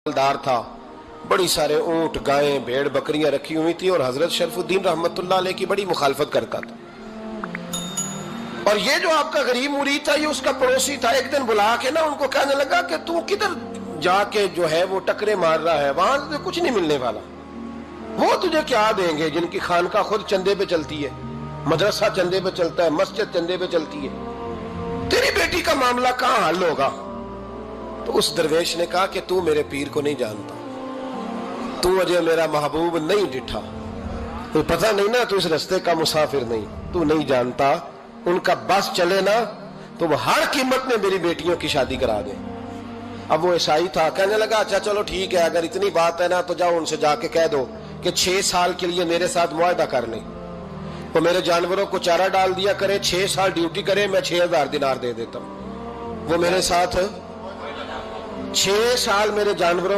मालदार था, बड़ी सारे ऊंट गायें भेड़ बकरियां रखी हुई थी और हजरत शरफुद्दीन रहमतुल्लाह अलैह की बड़ी मुखालफत करता था। और ये जो आपका गरीब मुरीद था, ये उसका पड़ोसी था। एक दिन बुला के ना उनको कहने लगा कि तू किधर जाके जो है वो टकरे मार रहा है, वहां तुझे कुछ नहीं मिलने वाला। वो तुझे क्या देंगे जिनकी खानका खुद चंदे पे चलती है, मदरसा चंदे पे चलता है, मस्जिद चंदे पे चलती है। तेरी बेटी का मामला कहां हल होगा? तो उस दरवेश ने कहा कि तू मेरे पीर को नहीं जानता, तू अजय मेरा महबूब नहीं डिठा, तो पता नहीं ना, तू इस रास्ते का मुसाफिर नहीं, तू नहीं जानता। उनका बस चले ना तो वो हर कीमत में मेरी बेटियों की शादी करा दे। अब वो ईसाई था, कहने लगा अच्छा चलो ठीक है, अगर इतनी बात है ना तो जाओ उनसे जाके कह दो कि 6 साल के लिए मेरे साथ मुआहदा कर लें, तो मेरे जानवरों को चारा डाल दिया करे, 6 साल ड्यूटी करे, मैं 6000 दिनार दे देता हूं। वो मेरे साथ 6 साल मेरे जानवरों